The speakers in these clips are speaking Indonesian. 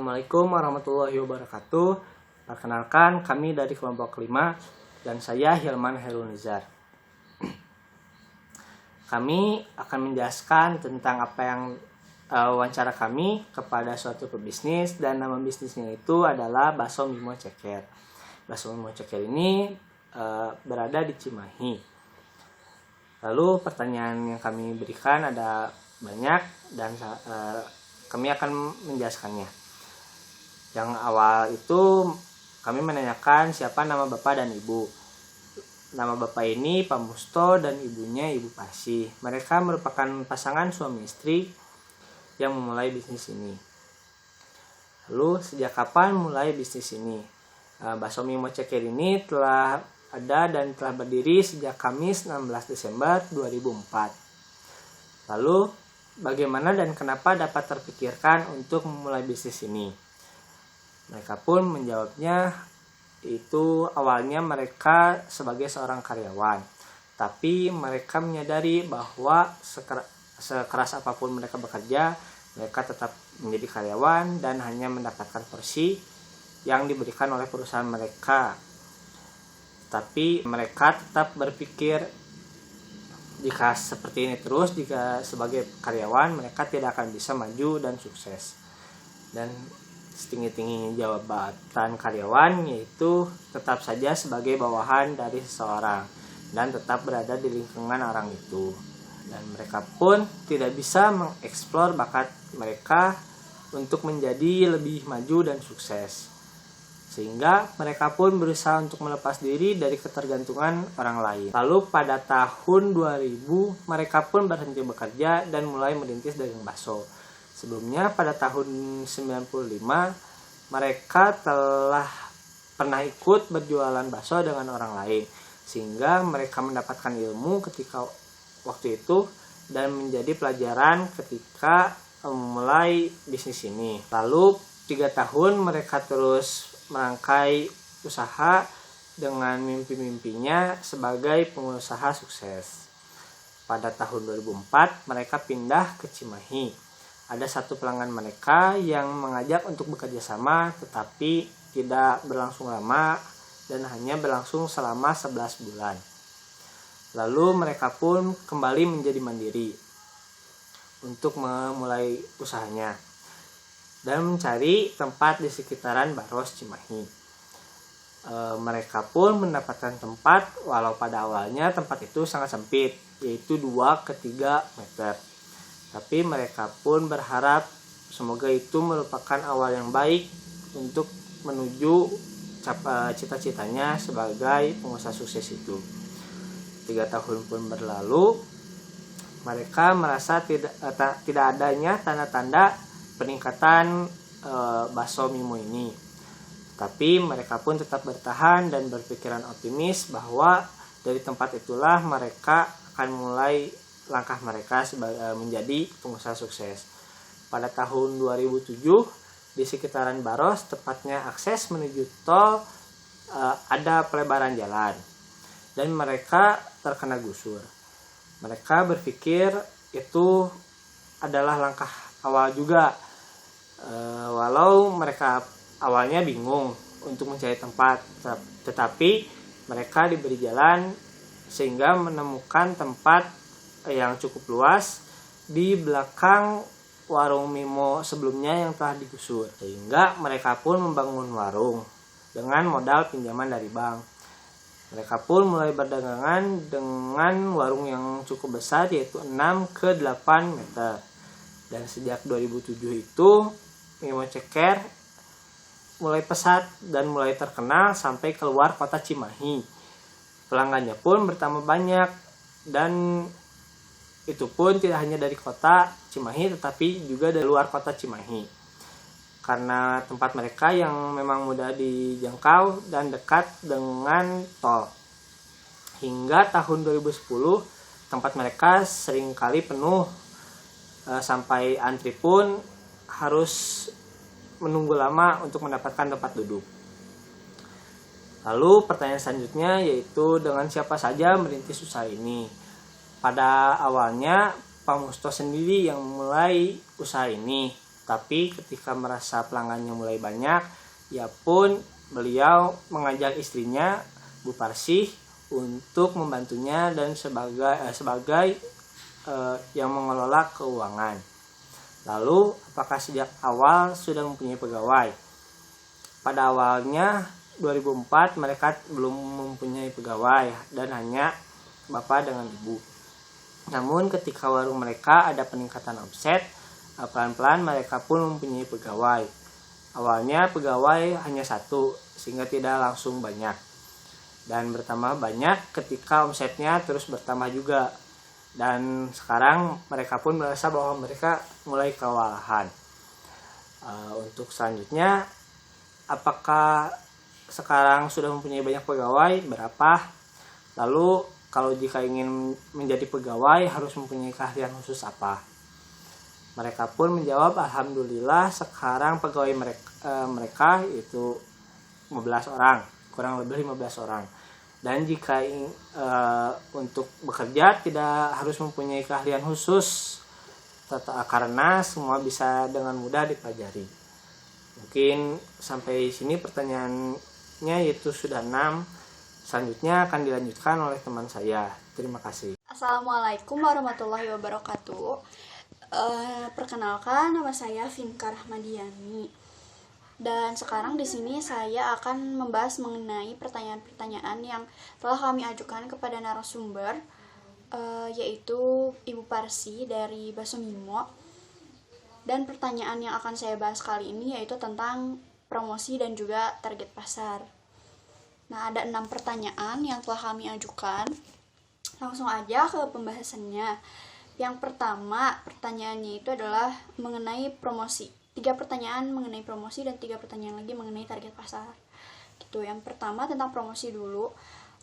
Assalamualaikum warahmatullahi wabarakatuh. Perkenalkan, kami dari kelompok 5 dan saya Hilman Herunizar. Kami akan menjelaskan tentang apa yang wawancara kami kepada suatu pebisnis, dan nama bisnisnya itu adalah Bakso Mimo Ceker. Bakso Mimo Ceker ini berada di Cimahi. Lalu pertanyaan yang kami berikan ada banyak dan kami akan menjelaskannya. Yang awal itu kami menanyakan siapa nama bapak dan ibu. Nama bapak ini Pak Musto dan ibunya Ibu Parsi. Mereka merupakan pasangan suami istri yang memulai bisnis ini. Lalu sejak kapan mulai bisnis ini? Bakso Mimo Ceker ini telah ada dan telah berdiri sejak Kamis 16 Desember 2004. Lalu bagaimana dan kenapa dapat terpikirkan untuk memulai bisnis ini? Mereka pun menjawabnya, itu awalnya mereka sebagai seorang karyawan, tapi mereka menyadari bahwa sekeras apapun mereka bekerja, mereka tetap menjadi karyawan dan hanya mendapatkan porsi yang diberikan oleh perusahaan mereka. Tapi mereka tetap berpikir, jika seperti ini terus, jika sebagai karyawan mereka tidak akan bisa maju dan sukses. Dan setinggi-tingginya jabatan karyawan yaitu tetap saja sebagai bawahan dari seseorang dan tetap berada di lingkungan orang itu. Dan mereka pun tidak bisa mengeksplor bakat mereka untuk menjadi lebih maju dan sukses. Sehingga mereka pun berusaha untuk melepas diri dari ketergantungan orang lain. Lalu pada tahun 2000 mereka pun berhenti bekerja dan mulai merintis dagang bakso. Sebelumnya pada tahun 95 mereka telah pernah ikut berjualan bakso dengan orang lain. Sehingga mereka mendapatkan ilmu ketika waktu itu dan menjadi pelajaran ketika memulai bisnis ini. Lalu 3 tahun mereka terus merangkai usaha dengan mimpi-mimpinya sebagai pengusaha sukses. Pada tahun 2004 mereka pindah ke Cimahi. Ada satu pelanggan mereka yang mengajak untuk bekerja sama, tetapi tidak berlangsung lama dan hanya berlangsung selama 11 bulan. Lalu mereka pun kembali menjadi mandiri untuk memulai usahanya dan mencari tempat di sekitaran Baros Cimahi. Mereka pun mendapatkan tempat, walau pada awalnya tempat itu sangat sempit, yaitu 2 ke 3 meter. Tapi mereka pun berharap semoga itu merupakan awal yang baik untuk menuju cita-citanya sebagai pengusaha sukses itu. 3 tahun pun berlalu, mereka merasa tidak adanya tanda-tanda peningkatan bakso Mimo ini. Tapi mereka pun tetap bertahan dan berpikiran optimis bahwa dari tempat itulah mereka akan mulai langkah mereka menjadi pengusaha sukses. Pada tahun 2007 di sekitaran Baros, tepatnya akses menuju tol, ada pelebaran jalan dan mereka terkena gusur. Mereka berpikir itu adalah langkah awal juga, walau mereka awalnya bingung untuk mencari tempat, tetapi mereka diberi jalan sehingga menemukan tempat yang cukup luas di belakang warung Mimo sebelumnya yang telah digusur, sehingga mereka pun membangun warung dengan modal pinjaman dari bank. Mereka pun mulai berdagangan dengan warung yang cukup besar, yaitu 6 ke 8 meter. Dan sejak 2007 itu Mimo Ceker mulai pesat dan mulai terkenal sampai keluar kota Cimahi. Pelanggannya pun bertambah banyak, dan itu pun tidak hanya dari kota Cimahi tetapi juga dari luar kota Cimahi. Karena tempat mereka yang memang mudah dijangkau dan dekat dengan tol. Hingga tahun 2010 tempat mereka seringkali penuh, sampai antri pun harus menunggu lama untuk mendapatkan tempat duduk. Lalu pertanyaan selanjutnya yaitu dengan siapa saja merintis usaha ini. Pada awalnya Pak Musto sendiri yang memulai usaha ini Tapi ketika merasa pelanggannya mulai banyak, ya pun beliau mengajak istrinya Bu Parsih untuk membantunya dan sebagai yang mengelola keuangan. Lalu, apakah sejak awal sudah mempunyai pegawai? Pada awalnya 2004 mereka belum mempunyai pegawai dan hanya bapak dengan ibu. Namun ketika warung mereka ada peningkatan omset, pelan-pelan mereka pun mempunyai pegawai. Awalnya pegawai hanya satu, sehingga tidak langsung banyak. Dan bertambah banyak ketika omsetnya terus bertambah juga. Dan sekarang mereka pun merasa bahwa mereka mulai kewalahan. Untuk selanjutnya, apakah sekarang sudah mempunyai banyak pegawai? Berapa? Lalu kalau jika ingin menjadi pegawai harus mempunyai keahlian khusus apa? Mereka pun menjawab, alhamdulillah sekarang pegawai mereka itu 15 orang, kurang lebih 15 orang. Dan jika untuk bekerja tidak harus mempunyai keahlian khusus, karena semua bisa dengan mudah dipelajari. Mungkin sampai sini pertanyaannya, yaitu sudah 6. Selanjutnya akan dilanjutkan oleh teman saya. Terima kasih. Assalamualaikum warahmatullahi wabarakatuh. Perkenalkan, nama saya Vinka Rahmadiani. Dan sekarang di sini saya akan membahas mengenai pertanyaan-pertanyaan yang telah kami ajukan kepada narasumber, yaitu Ibu Parsih dari Baso Mimo. Dan pertanyaan yang akan saya bahas kali ini yaitu tentang promosi dan juga target pasar. Nah, ada 6 pertanyaan yang telah kami ajukan. Langsung aja ke pembahasannya. Yang pertama, pertanyaannya itu adalah mengenai promosi. 3 pertanyaan mengenai promosi dan 3 pertanyaan lagi mengenai target pasar. Gitu. Yang pertama tentang promosi dulu.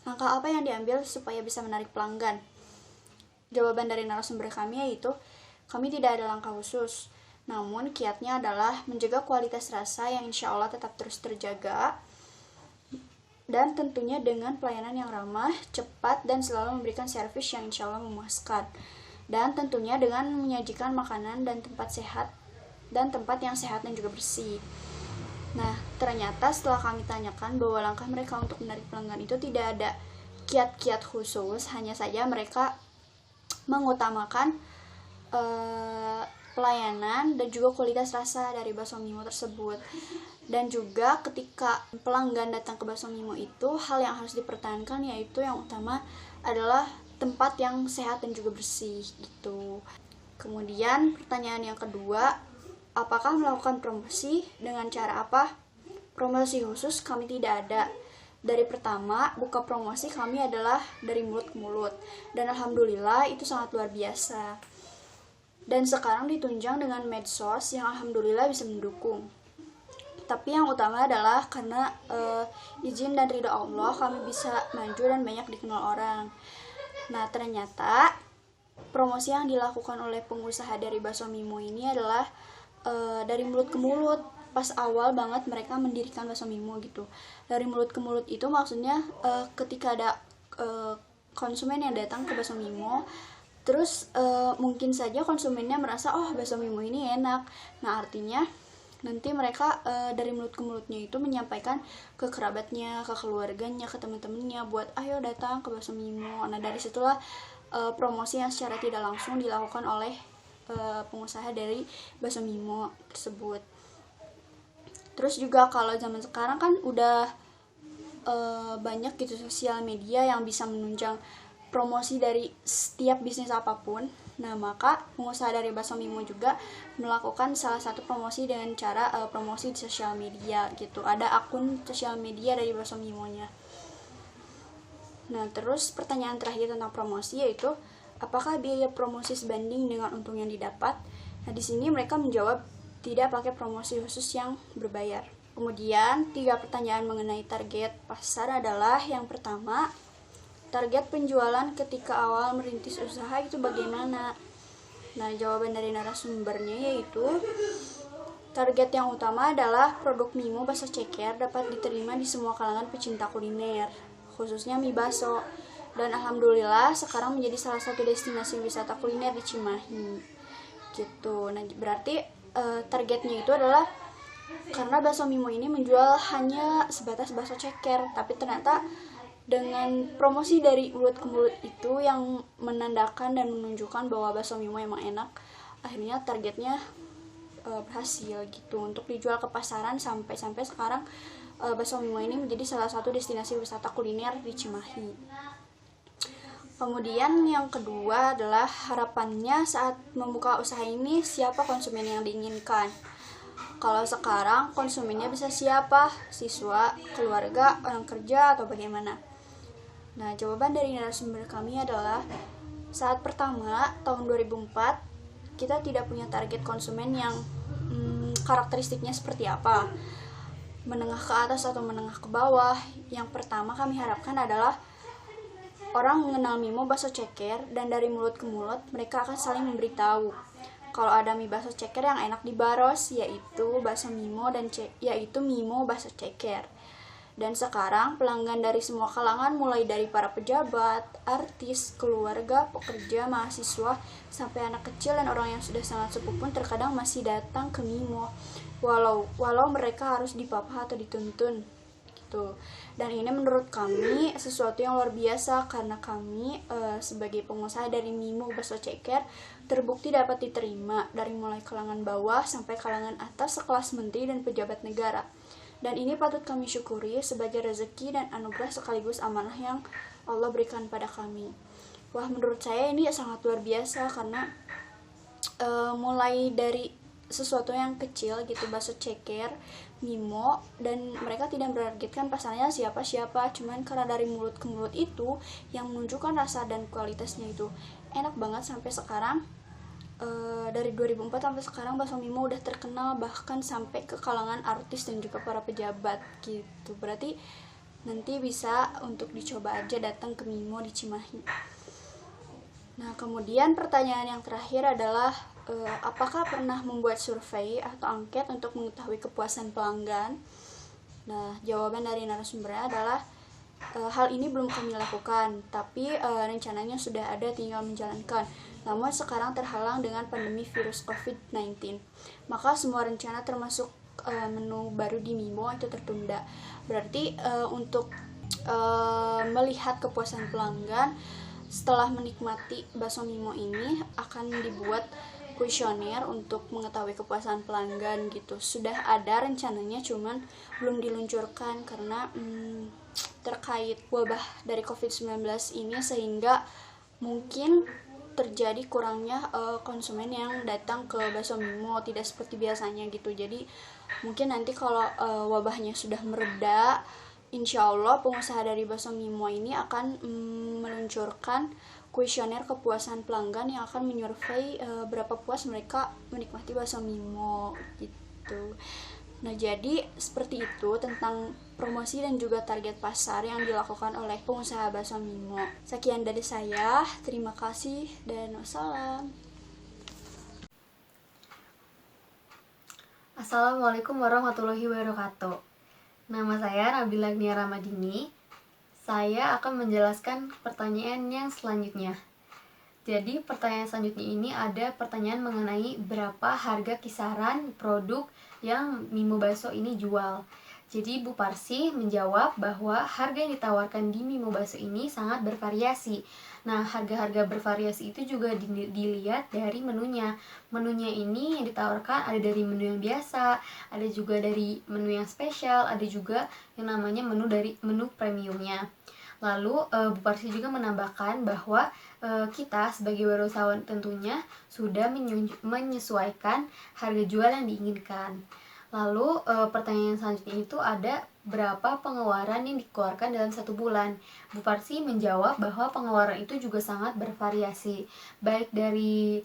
Langkah apa yang diambil supaya bisa menarik pelanggan? Jawaban dari narasumber kami yaitu, kami tidak ada langkah khusus. Namun kiatnya adalah menjaga kualitas rasa yang insya Allah tetap terus terjaga. Dan tentunya dengan pelayanan yang ramah, cepat, dan selalu memberikan servis yang insya Allah memuaskan. Dan tentunya dengan menyajikan makanan dan tempat yang sehat dan juga bersih. Nah, ternyata setelah kami tanyakan bahwa langkah mereka untuk menarik pelanggan itu tidak ada kiat-kiat khusus, hanya saja mereka mengutamakan pelayanan dan juga kualitas rasa dari Baso Mimo tersebut. Dan juga ketika pelanggan datang ke Baso Mimo itu, hal yang harus dipertahankan yaitu yang utama adalah tempat yang sehat dan juga bersih gitu. Kemudian pertanyaan yang kedua, apakah melakukan promosi? Dengan cara apa? Promosi khusus kami tidak ada. Dari pertama, buka promosi kami adalah dari mulut ke mulut. Dan alhamdulillah itu sangat luar biasa. Dan sekarang ditunjang dengan medsos yang alhamdulillah bisa mendukung. Tapi yang utama adalah karena izin dan ridho Allah kami bisa maju dan banyak dikenal orang. Nah, ternyata promosi yang dilakukan oleh pengusaha dari Baso Mimo ini adalah dari mulut ke mulut. Pas awal banget mereka mendirikan Baso Mimo gitu. Dari mulut ke mulut itu maksudnya ketika ada konsumen yang datang ke Baso Mimo, terus mungkin saja konsumennya merasa, oh Baso Mimo ini enak. Nah, artinya nanti mereka dari mulut ke mulutnya itu menyampaikan ke kerabatnya, ke keluarganya, ke teman-temannya buat ayo datang ke Baso Mimo. Nah, dari situlah promosi yang secara tidak langsung dilakukan oleh pengusaha dari Baso Mimo tersebut. Terus juga kalau zaman sekarang kan udah banyak gitu sosial media yang bisa menunjang promosi dari setiap bisnis apapun. Nah, maka pengusaha dari Baso Mimo juga melakukan salah satu promosi dengan cara promosi di sosial media gitu. Ada akun sosial media dari Baso Mimonya. Nah, terus pertanyaan terakhir tentang promosi yaitu, apakah biaya promosi sebanding dengan untung yang didapat? Nah, di sini mereka menjawab tidak pakai promosi khusus yang berbayar. Kemudian, 3 pertanyaan mengenai target pasar adalah, yang pertama, target penjualan ketika awal merintis usaha itu bagaimana? Nah, jawaban dari narasumbernya yaitu, target yang utama adalah produk Mimo Baso Ceker dapat diterima di semua kalangan pecinta kuliner, khususnya mie baso. Dan alhamdulillah sekarang menjadi salah satu destinasi wisata kuliner di Cimahi. Gitu. Nah, berarti targetnya itu adalah karena bakso Mimo ini menjual hanya sebatas bakso ceker, tapi ternyata dengan promosi dari mulut ke mulut itu yang menandakan dan menunjukkan bahwa bakso Mimo emang enak, akhirnya targetnya berhasil gitu untuk dijual ke pasaran. Sampai sekarang bakso Mimo ini menjadi salah satu destinasi wisata kuliner di Cimahi. Kemudian yang kedua adalah harapannya saat membuka usaha ini, siapa konsumen yang diinginkan. Kalau sekarang konsumennya bisa siapa? Siswa, keluarga, orang kerja, atau bagaimana? Nah, jawaban dari narasumber kami adalah saat pertama tahun 2004 kita tidak punya target konsumen yang karakteristiknya seperti apa, menengah ke atas atau menengah ke bawah. Yang pertama kami harapkan adalah orang mengenal Mimo bakso ceker, dan dari mulut ke mulut mereka akan saling memberitahu kalau ada mie bakso ceker yang enak di Baros, yaitu bakso Mimo yaitu Mimo bakso ceker. Dan sekarang pelanggan dari semua kalangan, mulai dari para pejabat, artis, keluarga, pekerja, mahasiswa, sampai anak kecil dan orang yang sudah sangat sepuh pun terkadang masih datang ke Mimo, walau mereka harus dipapah atau dituntun gitu. Dan ini menurut kami sesuatu yang luar biasa, karena kami sebagai pengusaha dari Mimo bakso ceker terbukti dapat diterima dari mulai kalangan bawah sampai kalangan atas sekelas menteri dan pejabat negara. Dan ini patut kami syukuri sebagai rezeki dan anugerah sekaligus amanah yang Allah berikan pada kami. Wah, menurut saya ini sangat luar biasa, karena mulai dari sesuatu yang kecil gitu, bakso ceker, Mimo, dan mereka tidak menargetkan pasarnya siapa-siapa, cuman karena dari mulut ke mulut itu yang menunjukkan rasa dan kualitasnya itu enak banget. Sampai sekarang dari 2004 sampai sekarang bakso Mimo udah terkenal bahkan sampai ke kalangan artis dan juga para pejabat gitu. Berarti nanti bisa untuk dicoba aja datang ke Mimo di Cimahi. Nah, kemudian pertanyaan yang terakhir adalah apakah pernah membuat survei atau angket untuk mengetahui kepuasan pelanggan? Nah, jawaban dari narasumbernya adalah hal ini belum kami lakukan, tapi rencananya sudah ada, tinggal menjalankan. Namun sekarang terhalang dengan pandemi virus COVID-19, maka semua rencana termasuk menu baru di Mimo itu tertunda. Berarti untuk melihat kepuasan pelanggan setelah menikmati bakso Mimo ini akan dibuat kuesioner untuk mengetahui kepuasan pelanggan gitu. Sudah ada rencananya, cuman belum diluncurkan karena terkait wabah dari COVID-19 ini, sehingga mungkin terjadi kurangnya konsumen yang datang ke bakso Mimo, tidak seperti biasanya gitu. Jadi mungkin nanti kalau wabahnya sudah mereda, insya Allah pengusaha dari bakso Mimo ini akan meluncurkan kuesioner kepuasan pelanggan yang akan menyurvei berapa puas mereka menikmati bakso Mimo gitu. Nah, jadi seperti itu tentang promosi dan juga target pasar yang dilakukan oleh pengusaha bakso Mimo. Sekian dari saya, terima kasih dan wassalam. Assalamualaikum warahmatullahi wabarakatuh. Nama saya Nabila Agnia Ramadini. Saya akan menjelaskan pertanyaan yang selanjutnya. Jadi pertanyaan selanjutnya ini ada pertanyaan mengenai berapa harga kisaran produk yang Mimo Bakso ini jual. Jadi Bu Parsi menjawab bahwa harga yang ditawarkan di Mimo Bakso ini sangat bervariasi. Nah, harga-harga bervariasi itu juga dilihat dari menunya. Menunya ini yang ditawarkan ada dari menu yang biasa, ada juga dari menu yang spesial, ada juga yang namanya menu premiumnya. Lalu Bu Parsi juga menambahkan bahwa kita sebagai wirausahawan tentunya sudah menyesuaikan harga jual yang diinginkan. Lalu pertanyaan selanjutnya itu ada berapa pengeluaran yang dikeluarkan dalam 1 bulan. Bu Parsi menjawab bahwa pengeluaran itu juga sangat bervariasi, baik dari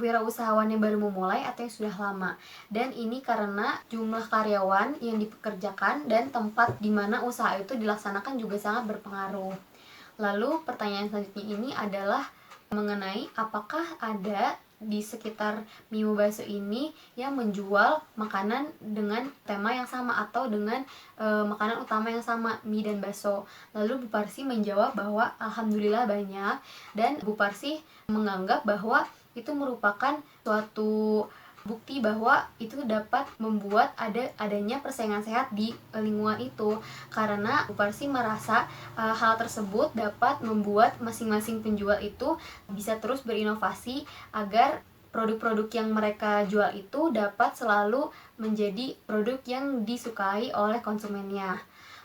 wirausahawan yang baru memulai atau yang sudah lama. Dan ini karena jumlah karyawan yang dipekerjakan dan tempat di mana usaha itu dilaksanakan juga sangat berpengaruh. Lalu pertanyaan selanjutnya ini adalah mengenai apakah ada di sekitar Mimo Bakso ini yang menjual makanan dengan tema yang sama atau dengan makanan utama yang sama, mie dan bakso. Lalu Bu Parsi menjawab bahwa alhamdulillah banyak, dan Bu Parsi menganggap bahwa itu merupakan suatu bukti bahwa itu dapat membuat adanya persaingan sehat di lingkungan itu, karena Bu Parsi merasa hal tersebut dapat membuat masing-masing penjual itu bisa terus berinovasi agar produk-produk yang mereka jual itu dapat selalu menjadi produk yang disukai oleh konsumennya.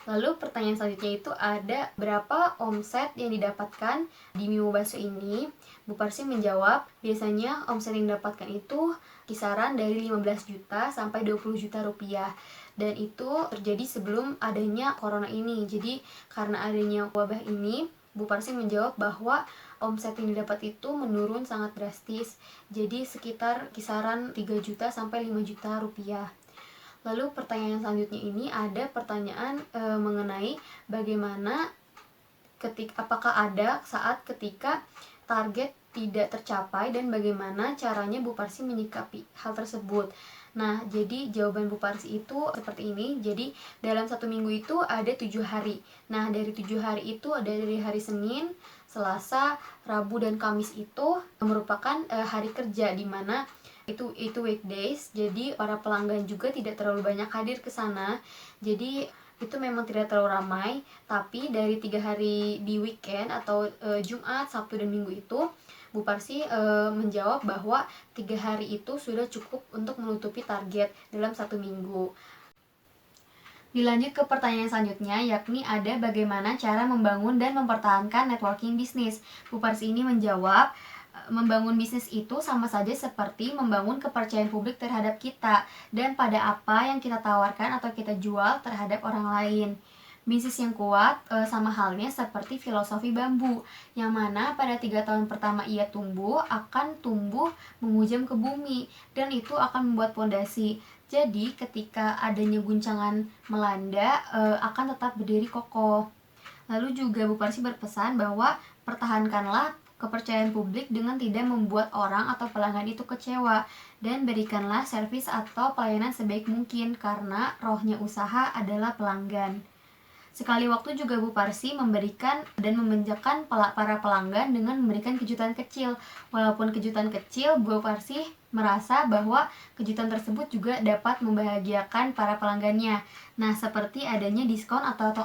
Lalu pertanyaan selanjutnya itu ada berapa omset yang didapatkan di Mimo Baso ini? Bu Parsi menjawab, biasanya omset yang didapatkan itu kisaran dari 15 juta sampai 20 juta rupiah. Dan itu terjadi sebelum adanya corona ini. Jadi karena adanya wabah ini, Bu Parsi menjawab bahwa omset yang didapat itu menurun sangat drastis. Jadi sekitar kisaran 3 juta sampai 5 juta rupiah. Lalu pertanyaan selanjutnya ini ada pertanyaan mengenai bagaimana apakah ada saat ketika target tidak tercapai dan bagaimana caranya Bu Parsi menyikapi hal tersebut. Nah, jadi jawaban Bu Parsi itu seperti ini. Jadi dalam 1 minggu itu ada 7 hari. Nah, dari 7 hari itu ada dari hari Senin, Selasa, Rabu, dan Kamis itu merupakan hari kerja, di mana itu weekdays. Jadi para pelanggan juga tidak terlalu banyak hadir ke sana. Jadi itu memang tidak terlalu ramai. Tapi dari 3 hari di weekend atau Jumat, Sabtu, dan Minggu itu Bu Parsi menjawab bahwa 3 hari itu sudah cukup untuk menutupi target dalam 1 minggu. Dilanjut ke pertanyaan selanjutnya, yakni ada bagaimana cara membangun dan mempertahankan networking bisnis. Bu Parsi ini menjawab, membangun bisnis itu sama saja seperti membangun kepercayaan publik terhadap kita dan pada apa yang kita tawarkan atau kita jual terhadap orang lain. Bisnis yang kuat sama halnya seperti filosofi bambu, yang mana pada 3 tahun pertama ia akan tumbuh menghujam ke bumi, dan itu akan membuat pondasi. Jadi ketika adanya guncangan melanda, akan tetap berdiri kokoh. Lalu juga Bu Parsi berpesan bahwa pertahankanlah kepercayaan publik dengan tidak membuat orang atau pelanggan itu kecewa, dan berikanlah servis atau pelayanan sebaik mungkin karena rohnya usaha adalah pelanggan. Sekali waktu juga Bu Parsi memberikan dan memanjakan para pelanggan dengan memberikan kejutan kecil. Walaupun kejutan kecil, Bu Parsi merasa bahwa kejutan tersebut juga dapat membahagiakan para pelanggannya. Nah, seperti adanya diskon atau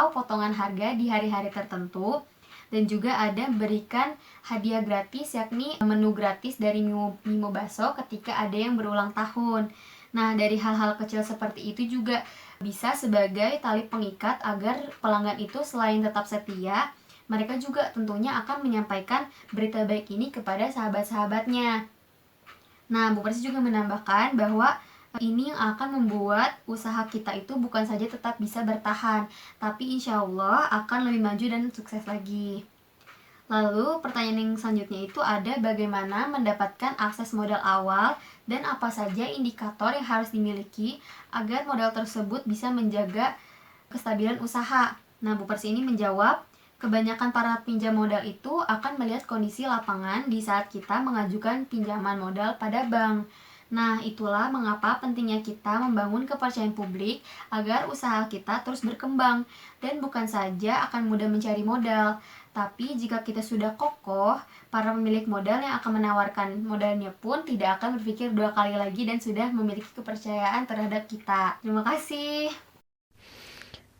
potongan harga di hari-hari tertentu, dan juga ada berikan hadiah gratis, yakni menu gratis dari Mimo Baso ketika ada yang berulang tahun. Nah, dari hal-hal kecil seperti itu juga bisa sebagai tali pengikat agar pelanggan itu selain tetap setia, mereka juga tentunya akan menyampaikan berita baik ini kepada sahabat-sahabatnya. Nah, Bu Parsi juga menambahkan bahwa ini yang akan membuat usaha kita itu bukan saja tetap bisa bertahan, tapi insya Allah akan lebih maju dan sukses lagi. Lalu pertanyaan yang selanjutnya itu ada bagaimana mendapatkan akses modal awal dan apa saja indikator yang harus dimiliki agar modal tersebut bisa menjaga kestabilan usaha. Nah, Bu Parsi ini menjawab, kebanyakan para pinjam modal itu akan melihat kondisi lapangan di saat kita mengajukan pinjaman modal pada bank. Nah, itulah mengapa pentingnya kita membangun kepercayaan publik agar usaha kita terus berkembang dan bukan saja akan mudah mencari modal. Tapi jika kita sudah kokoh, para pemilik modal yang akan menawarkan modalnya pun tidak akan berpikir 2 kali lagi dan sudah memiliki kepercayaan terhadap kita. Terima kasih.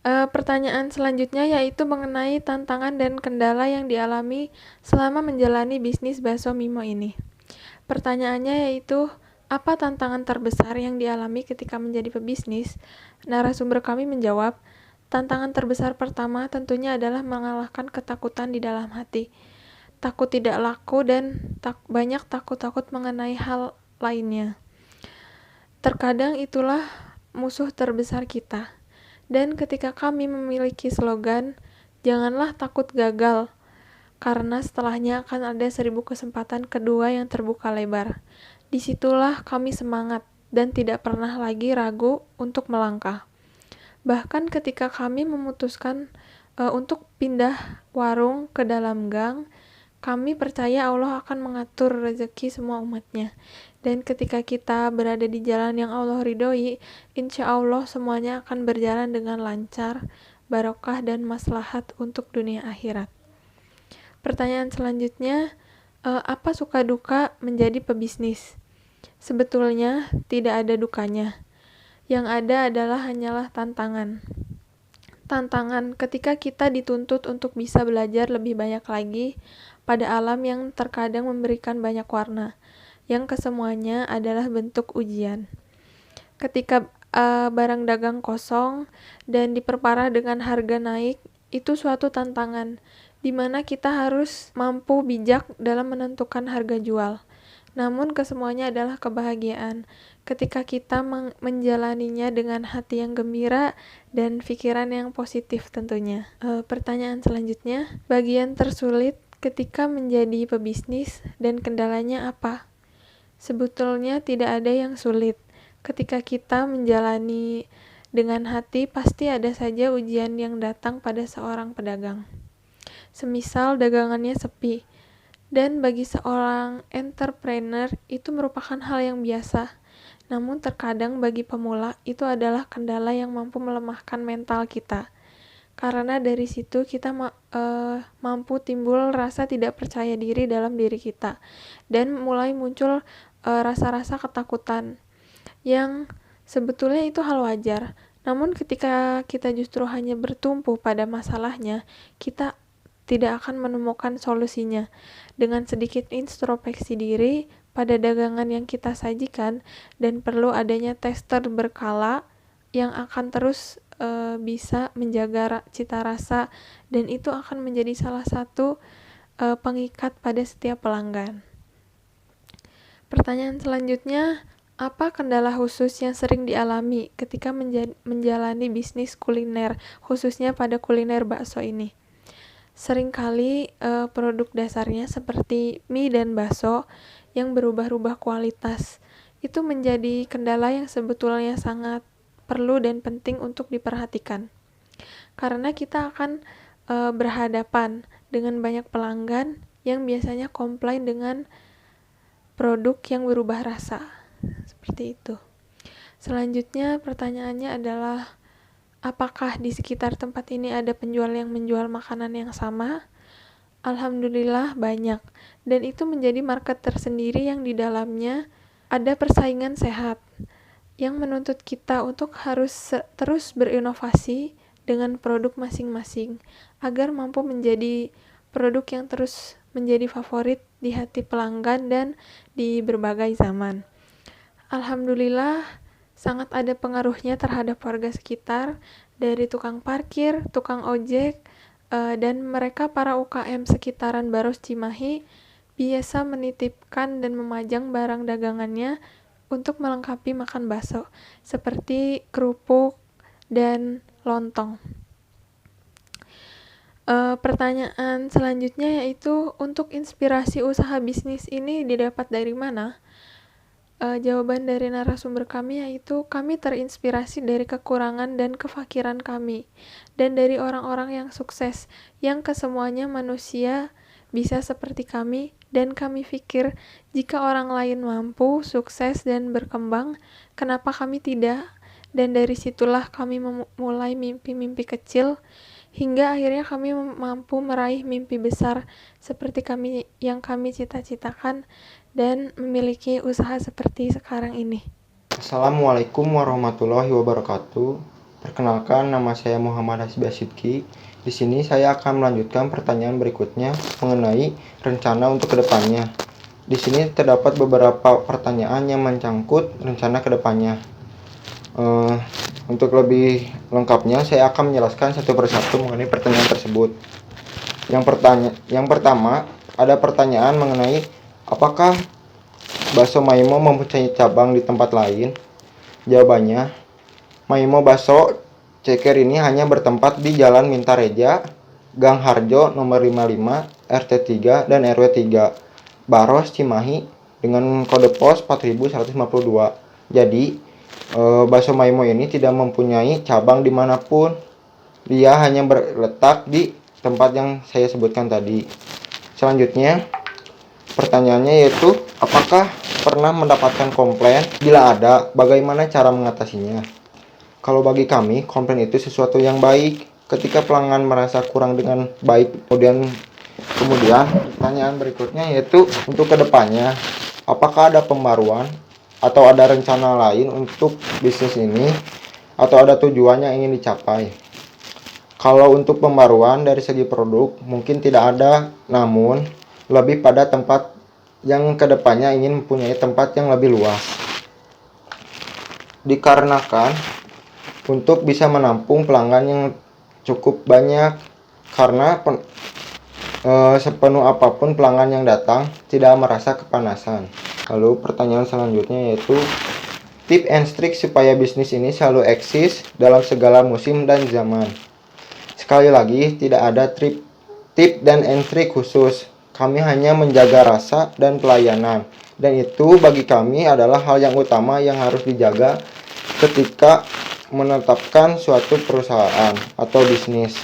Pertanyaan selanjutnya yaitu mengenai tantangan dan kendala yang dialami selama menjalani bisnis bakso Mimo ini. Pertanyaannya yaitu, apa tantangan terbesar yang dialami ketika menjadi pebisnis? Narasumber kami menjawab, tantangan terbesar pertama tentunya adalah mengalahkan ketakutan di dalam hati. Takut tidak laku dan banyak takut-takut mengenai hal lainnya. Terkadang itulah musuh terbesar kita. Dan ketika kami memiliki slogan, janganlah takut gagal, karena setelahnya akan ada 1000 kesempatan kedua yang terbuka lebar. Disitulah kami semangat dan tidak pernah lagi ragu untuk melangkah. Bahkan ketika kami memutuskan untuk pindah warung ke dalam gang, kami percaya Allah akan mengatur rezeki semua umatnya. Dan ketika kita berada di jalan yang Allah ridhoi, insya Allah semuanya akan berjalan dengan lancar, barokah dan maslahat untuk dunia akhirat. Pertanyaan selanjutnya, apa suka duka menjadi pebisnis? Sebetulnya tidak ada dukanya. Yang ada adalah hanyalah tantangan. Tantangan ketika kita dituntut untuk bisa belajar lebih banyak lagi pada alam yang terkadang memberikan banyak warna, yang kesemuanya adalah bentuk ujian. Ketika barang dagang kosong dan diperparah dengan harga naik, itu suatu tantangan, di mana kita harus mampu bijak dalam menentukan harga jual. Namun kesemuanya adalah kebahagiaan ketika kita menjalaninya dengan hati yang gembira dan pikiran yang positif tentunya. Pertanyaan selanjutnya, bagian tersulit ketika menjadi pebisnis dan kendalanya apa? Sebetulnya tidak ada yang sulit. Ketika kita menjalani dengan hati, pasti ada saja ujian yang datang pada seorang pedagang. Semisal dagangannya sepi, dan bagi seorang entrepreneur itu merupakan hal yang biasa. Namun terkadang bagi pemula itu adalah kendala yang mampu melemahkan mental kita. Karena dari situ kita mampu timbul rasa tidak percaya diri dalam diri kita. Dan mulai muncul rasa-rasa ketakutan. Yang sebetulnya itu hal wajar. Namun ketika kita justru hanya bertumpu pada masalahnya, kita tidak akan menemukan solusinya. Dengan sedikit introspeksi diri pada dagangan yang kita sajikan dan perlu adanya tester berkala yang akan terus bisa menjaga cita rasa, dan itu akan menjadi salah satu pengikat pada setiap pelanggan. Pertanyaan selanjutnya, apa kendala khusus yang sering dialami ketika menjalani bisnis kuliner, khususnya pada kuliner bakso ini? Seringkali produk dasarnya seperti mie dan bakso yang berubah-ubah kualitas itu menjadi kendala yang sebetulnya sangat perlu dan penting untuk diperhatikan. Karena kita akan berhadapan dengan banyak pelanggan yang biasanya komplain dengan produk yang berubah rasa. Seperti itu. Selanjutnya pertanyaannya adalah, apakah di sekitar tempat ini ada penjual yang menjual makanan yang sama? Alhamdulillah banyak, dan itu menjadi market tersendiri yang di dalamnya ada persaingan sehat, yang menuntut kita untuk harus terus berinovasi dengan produk masing-masing, agar mampu menjadi produk yang terus menjadi favorit di hati pelanggan dan di berbagai zaman. Alhamdulillah, sangat ada pengaruhnya terhadap warga sekitar, dari tukang parkir, tukang ojek, dan mereka para UKM sekitaran Baros Cimahi biasa menitipkan dan memajang barang dagangannya untuk melengkapi makan bakso, seperti kerupuk dan lontong. Pertanyaan selanjutnya yaitu, untuk inspirasi usaha bisnis ini didapat dari mana? Jawaban dari narasumber kami yaitu, kami terinspirasi dari kekurangan dan kefakiran kami, dan dari orang-orang yang sukses, yang kesemuanya manusia bisa seperti kami, dan kami pikir jika orang lain mampu, sukses, dan berkembang, kenapa kami tidak? Dan dari situlah kami memulai mimpi-mimpi kecil, hingga akhirnya kami mampu meraih mimpi besar seperti yang kami cita-citakan, dan memiliki usaha seperti sekarang ini. Assalamualaikum warahmatullahi wabarakatuh. Perkenalkan, nama saya Muhammad Hasbi Asyidki. Di sini saya akan melanjutkan pertanyaan berikutnya mengenai rencana untuk kedepannya. Di sini terdapat beberapa pertanyaan yang mencangkut rencana kedepannya. Untuk lebih lengkapnya, saya akan menjelaskan satu persatu mengenai pertanyaan tersebut. Yang pertama, ada pertanyaan mengenai apakah bakso Maimo mempunyai cabang di tempat lain? Jawabannya, Maimo Bakso Ceker ini hanya bertempat di Jalan Mintareja, Gang Harjo nomor 55, RT 3 dan RW 3, Baros Cimahi dengan kode pos 4152. Jadi, bakso Maimo ini tidak mempunyai cabang dimanapun. Dia hanya berletak di tempat yang saya sebutkan tadi. Selanjutnya, pertanyaannya yaitu, apakah pernah mendapatkan komplain? Bila ada, bagaimana cara mengatasinya? Kalau bagi kami, komplain itu sesuatu yang baik. Ketika pelanggan merasa kurang dengan baik, kemudian pertanyaan berikutnya yaitu, untuk kedepannya, apakah ada pembaruan atau ada rencana lain untuk bisnis ini atau ada tujuan yang ingin dicapai? Kalau untuk pembaruan dari segi produk mungkin tidak ada, namun lebih pada tempat yang kedepannya ingin mempunyai tempat yang lebih luas. Dikarenakan untuk bisa menampung pelanggan yang cukup banyak, karena sepenuh apapun pelanggan yang datang tidak merasa kepanasan. Lalu pertanyaan selanjutnya yaitu tip and trik supaya bisnis ini selalu eksis dalam segala musim dan zaman. Sekali lagi, tidak ada tip dan trik khusus. Kami hanya menjaga rasa dan pelayanan. Dan itu bagi kami adalah hal yang utama yang harus dijaga ketika menetapkan suatu perusahaan atau bisnis.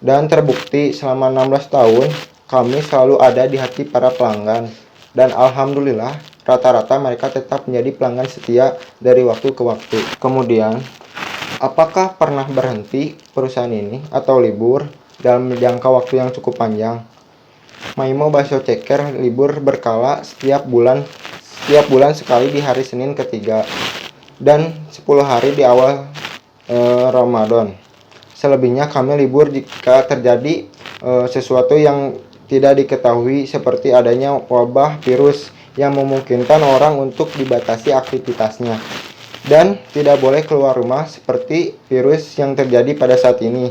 Dan terbukti selama 16 tahun kami selalu ada di hati para pelanggan. Dan alhamdulillah rata-rata mereka tetap menjadi pelanggan setia dari waktu ke waktu. Kemudian, apakah pernah berhenti perusahaan ini atau libur dalam jangka waktu yang cukup panjang? Maimo Bakso Ceker libur berkala setiap bulan sekali di hari Senin ketiga dan 10 hari di awal Ramadan. Selebihnya kami libur jika terjadi sesuatu yang tidak diketahui seperti adanya wabah virus yang memungkinkan orang untuk dibatasi aktivitasnya dan tidak boleh keluar rumah seperti virus yang terjadi pada saat ini.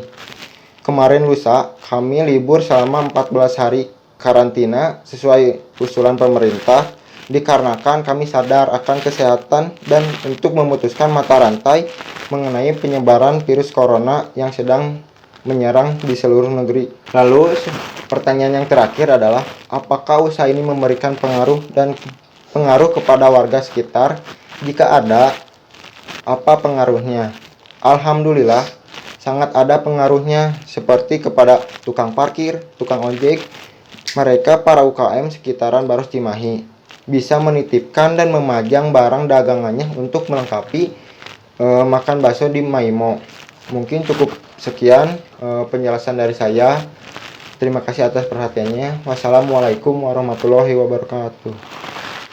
Kemarin lusa kami libur selama 14 hari karantina sesuai usulan pemerintah dikarenakan kami sadar akan kesehatan dan untuk memutuskan mata rantai mengenai penyebaran virus corona yang sedang menyerang di seluruh negeri. Lalu pertanyaan yang terakhir adalah apakah usaha ini memberikan pengaruh kepada warga sekitar? Jika ada, apa pengaruhnya? Alhamdulillah sangat ada pengaruhnya seperti kepada tukang parkir, tukang ojek. Mereka para UKM sekitaran Baros Cimahi bisa menitipkan dan memajang barang dagangannya untuk melengkapi makan bakso di Maimo. Mungkin cukup sekian penjelasan dari saya. Terima kasih atas perhatiannya. Wassalamualaikum warahmatullahi wabarakatuh.